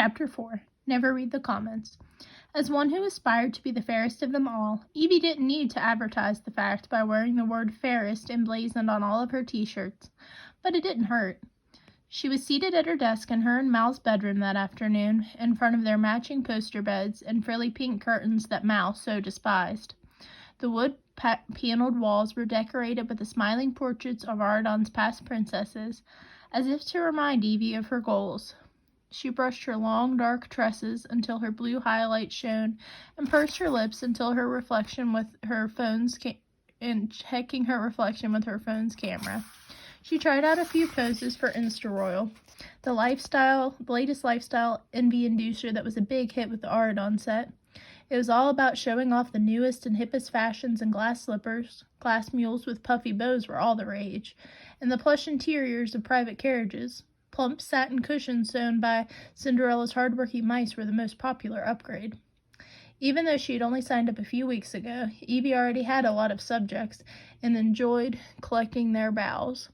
Chapter 4. Never read the comments. As one who aspired to be the fairest of them all, Evie didn't need to advertise the fact by wearing the word fairest emblazoned on all of her t-shirts, but it didn't hurt. She was seated at her desk in her and Mal's bedroom that afternoon, in front of their matching poster beds and frilly pink curtains that Mal so despised. The wood-paneled walls were decorated with the smiling portraits of Aradon's past princesses, as if to remind Evie of her goals. She brushed her long, dark tresses until her blue highlights shone, and pursed her lips until her reflection with her phone's checking her reflection with her phone's camera. She tried out a few poses for Insta-Royal, the latest lifestyle envy inducer that was a big hit with the Aradon set. It was all about showing off the newest and hippest fashions and glass slippers. Glass mules with puffy bows were all the rage, and the plush interiors of private carriages. Plump satin cushions sewn by Cinderella's hard-working mice were the most popular upgrade. Even though she had only signed up a few weeks ago, Evie already had a lot of subjects and enjoyed collecting their bows.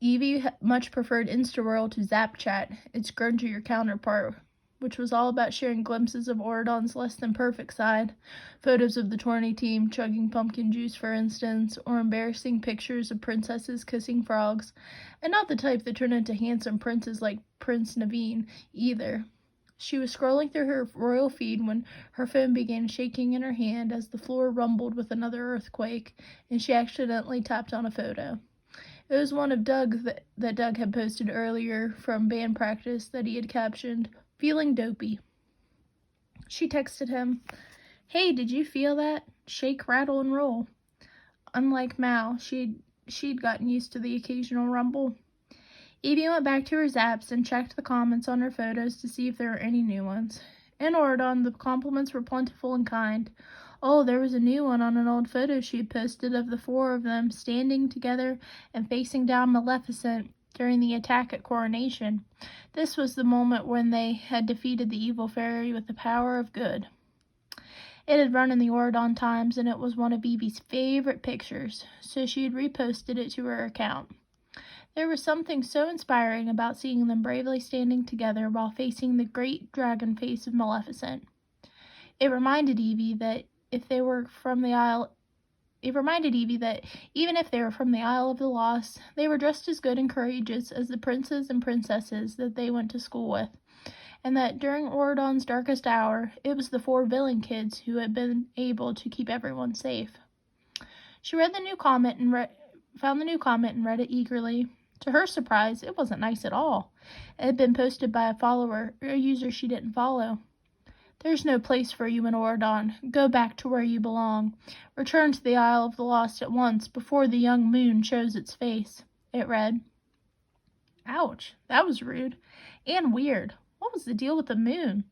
Evie much preferred Insta-Royal to Zapchat, its grungier counterpart, which was all about sharing glimpses of Aradon's less-than-perfect side, photos of the tourney team chugging pumpkin juice, for instance, or embarrassing pictures of princesses kissing frogs, and not the type that turned into handsome princes like Prince Naveen, either. She was scrolling through her royal feed when her phone began shaking in her hand as the floor rumbled with another earthquake, and she accidentally tapped on a photo. It was one of Doug that Doug had posted earlier from band practice that he had captioned, "Feeling dopey." She texted him, "Hey, did you feel that? Shake, rattle, and roll." Unlike Mal, she'd gotten used to the occasional rumble. Evie went back to her zaps and checked the comments on her photos to see if there were any new ones. In Aradon, the compliments were plentiful and kind. Oh, there was a new one on an old photo she had posted of the four of them standing together and facing down Maleficent during the attack at Coronation. This was the moment when they had defeated the evil fairy with the power of good. It had run in the Aradon Times, and it was one of Evie's favorite pictures, so she had reposted it to her account. There was something so inspiring about seeing them bravely standing together while facing the great dragon face of Maleficent. It reminded Evie that even if they were from the Isle of the Lost, they were just as good and courageous as the princes and princesses that they went to school with, and that during Aradon's darkest hour, it was the four villain kids who had been able to keep everyone safe. She read the new comment and found the new comment and read it eagerly. To her surprise, it wasn't nice at all. It had been posted by a user she didn't follow. "There's no place for you in Aradon. Go back to where you belong. Return to the Isle of the Lost at once, before the young moon shows its face," it read. Ouch, that was rude. And weird. What was the deal with the moon?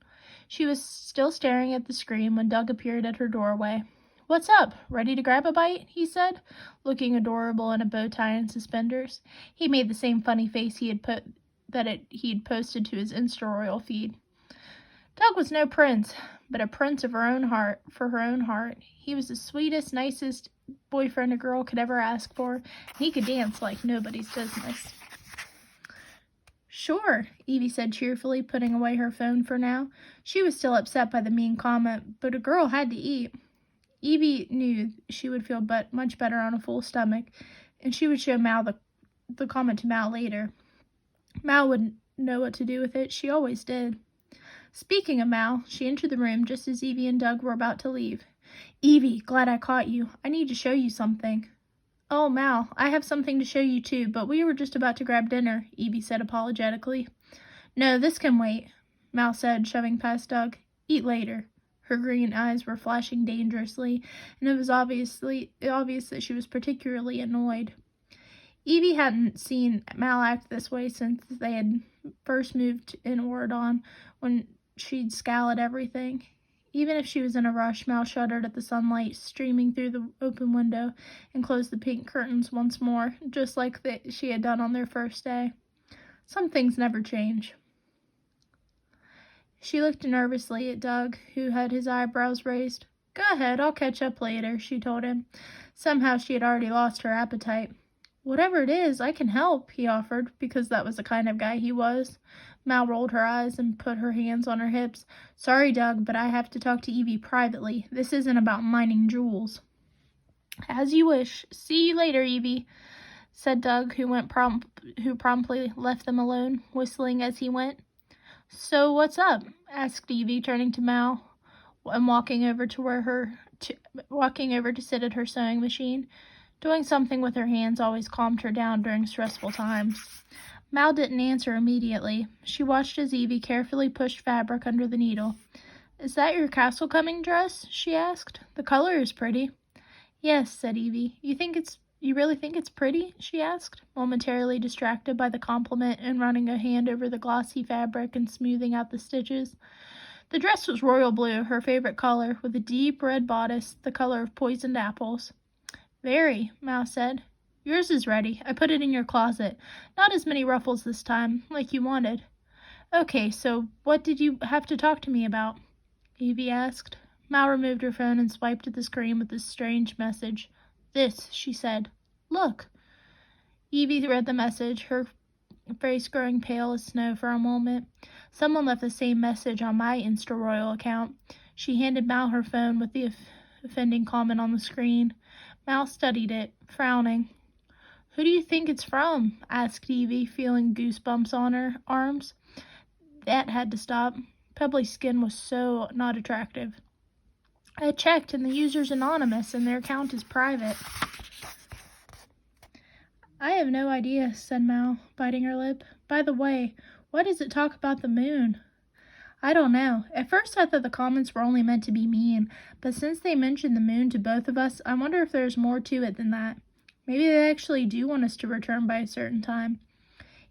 She was still staring at the screen when Doug appeared at her doorway. "What's up? Ready to grab a bite?" he said, looking adorable in a bow tie and suspenders. He made the same funny face he'd posted to his Insta-Royal feed. Doug was no prince, but a prince of her own heart. He was the sweetest, nicest boyfriend a girl could ever ask for, and he could dance like nobody's business. "Sure," Evie said cheerfully, putting away her phone for now. She was still upset by the mean comment, but a girl had to eat. Evie knew she would feel much better on a full stomach, and she would show Mal the comment to Mal later. Mal would know what to do with it. She always did. Speaking of Mal, she entered the room just as Evie and Doug were about to leave. "Evie, glad I caught you. I need to show you something." "Oh, Mal, I have something to show you too, but we were just about to grab dinner," Evie said apologetically. "No, this can wait," Mal said, shoving past Doug. "Eat later." Her green eyes were flashing dangerously, and it was obvious that she was particularly annoyed. Evie hadn't seen Mal act this way since they had first moved in Aradon, when she'd scowl at everything. Even if she was in a rush, Mal shuddered at the sunlight streaming through the open window and closed the pink curtains once more, just like she had done on their first day. Some things never change. She looked nervously at Doug, who had his eyebrows raised. "Go ahead, I'll catch up later," she told him. Somehow she had already lost her appetite. "Whatever it is, I can help," he offered, because that was the kind of guy he was. Mal rolled her eyes and put her hands on her hips. Sorry, Doug, but I have to talk to Evie privately. This isn't about mining jewels. As you wish. See you later, Evie, said Doug, who promptly left them alone, whistling as he went. So what's up? Asked Evie, turning to Mal and walking over to sit at her sewing machine. Doing something with her hands always calmed her down during stressful times. Mal didn't answer immediately. She watched as Evie carefully pushed fabric under the needle. Is that your castle-coming dress? She asked. The color is pretty. Yes, said Evie. You really think it's pretty? She asked, momentarily distracted by the compliment and running a hand over the glossy fabric and smoothing out the stitches. The dress was royal blue, her favorite color, with a deep red bodice, the color of poisoned apples. Very, Mal said. Yours is ready. I put it in your closet. Not as many ruffles this time, like you wanted. Okay, so what did you have to talk to me about? Evie asked. Mal removed her phone and swiped at the screen with this strange message. This, she said. Look. Evie read the message, her face growing pale as snow for a moment. Someone left the same message on my Insta-Royal account. She handed Mal her phone with the offending comment on the screen. Mal studied it, frowning. Who do you think it's from? Asked Evie, feeling goosebumps on her arms. That had to stop. Pebbly's skin was so not attractive. I checked, and the user's anonymous, and their account is private. I have no idea, said Mal, biting her lip. By the way, why does it talk about the moon? I don't know. At first I thought the comments were only meant to be mean, but since they mentioned the moon to both of us, I wonder if there's more to it than that. Maybe they actually do want us to return by a certain time.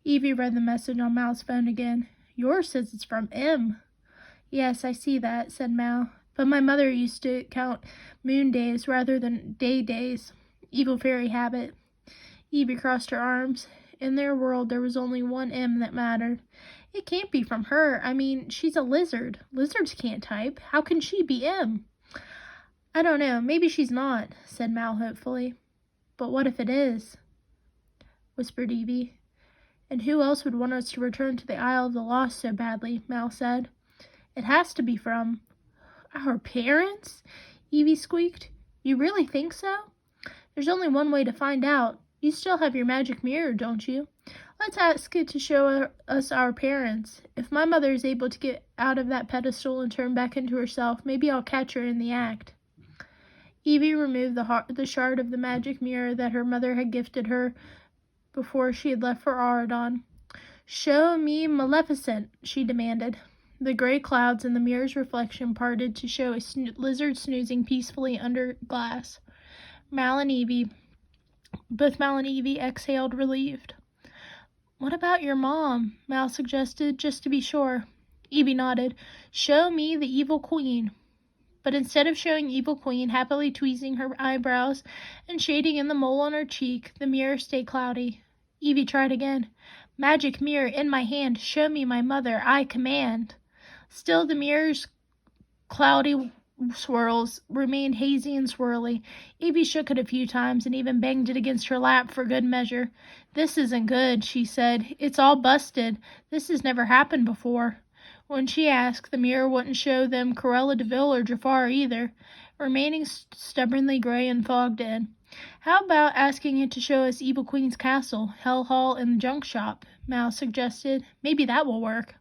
Evie read the message on Mal's phone again. Yours says it's from M. Yes, I see that, said Mal. But my mother used to count moon days rather than day days. Evil fairy habit. Evie crossed her arms. In their world, there was only one M that mattered. It can't be from her. I mean, she's a lizard. Lizards can't type. How can she be M? I don't know. Maybe she's not, said Mal hopefully. But what if it is? Whispered Evie. And who else would want us to return to the Isle of the Lost so badly? Mal said. It has to be from our parents? Evie squeaked. You really think so? There's only one way to find out. You still have your magic mirror, don't you? Let's ask it to show us our parents. If my mother is able to get out of that pedestal and turn back into herself, maybe I'll catch her in the act. Evie removed the shard of the magic mirror that her mother had gifted her before she had left for Auradon. Show me Maleficent, she demanded. The gray clouds in the mirror's reflection parted to show a lizard snoozing peacefully under glass. Both Mal and Evie exhaled, relieved. What about your mom? Mal suggested, just to be sure. Evie nodded. Show me the evil queen. But instead of showing Evil Queen happily tweezing her eyebrows and shading in the mole on her cheek, the mirror stayed cloudy. Evie tried again. Magic mirror in my hand, show me my mother, I command. Still the mirror's cloudy swirls remained hazy and swirly. Evie shook it a few times and even banged it against her lap for good measure. This isn't good, she said. It's all busted. This has never happened before. When she asked, the mirror wouldn't show them Cruella de Vil or Jafar either, remaining stubbornly gray and fogged in. How about asking it to show us Evil Queen's castle, Hell Hall, and the junk shop? Mal suggested. Maybe that will work.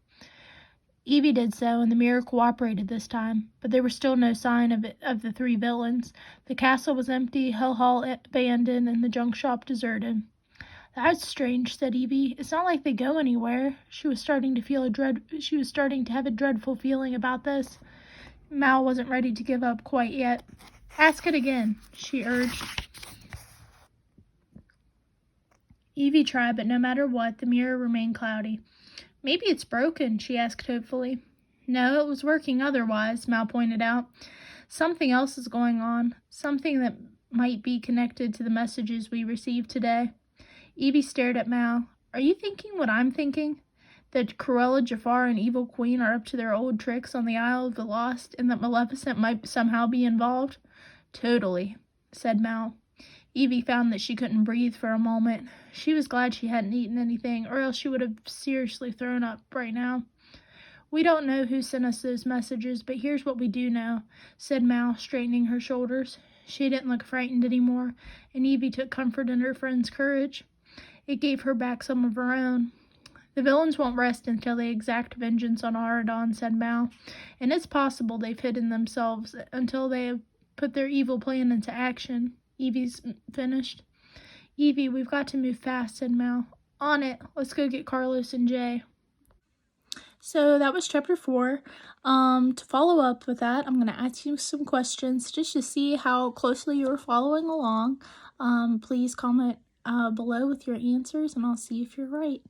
Evie did so, and the mirror cooperated this time, but there was still no sign of the three villains. The castle was empty, Hell Hall abandoned, and the junk shop deserted. That's strange, said Evie. It's not like they go anywhere. She was starting to have a dreadful feeling about this. Mal wasn't ready to give up quite yet. Ask it again, she urged. Evie tried, but no matter what, the mirror remained cloudy. Maybe it's broken, she asked hopefully. No, it was working otherwise, Mal pointed out. Something else is going on. Something that might be connected to the messages we received today. Evie stared at Mal. Are you thinking what I'm thinking? That Cruella, Jafar, and Evil Queen are up to their old tricks on the Isle of the Lost, and that Maleficent might somehow be involved? Totally, said Mal. Evie found that she couldn't breathe for a moment. She was glad she hadn't eaten anything, or else she would have seriously thrown up right now. "We don't know who sent us those messages, but here's what we do know," said Mal, straightening her shoulders. She didn't look frightened anymore, and Evie took comfort in her friend's courage. It gave her back some of her own. "The villains won't rest until they exact vengeance on Auradon," said Mal, "and it's possible they've hidden themselves until they have put their evil plan into action." Evie's finished. "Evie, we've got to move fast," said Mal. "On it. Let's go get Carlos and Jay." So that was chapter 4. To follow up with that, I'm going to ask you some questions just to see how closely you're following along. Please comment below with your answers, and I'll see if you're right.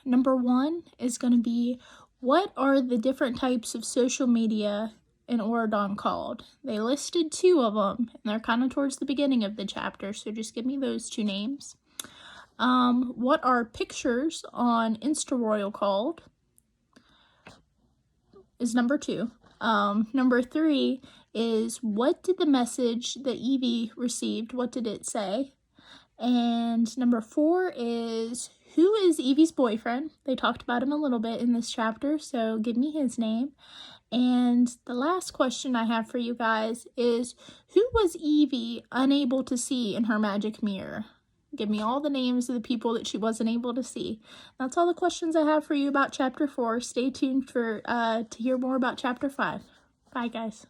Number 1 is going to be, what are the different types of social media in Auradon called? They listed 2 of them, and they're kind of towards the beginning of the chapter, so just give me those 2 names. What are pictures on InstaRoyal called? Is number 2. Number 3 is, what did the message that Evie received, what did it say? And number 4 is, who is Evie's boyfriend? They talked about him a little bit in this chapter, so give me his name. And the last question I have for you guys is, who was Evie unable to see in her magic mirror? Give me all the names of the people that she wasn't able to see. That's all the questions I have for you about Chapter 4. Stay tuned for to hear more about Chapter 5. Bye, guys.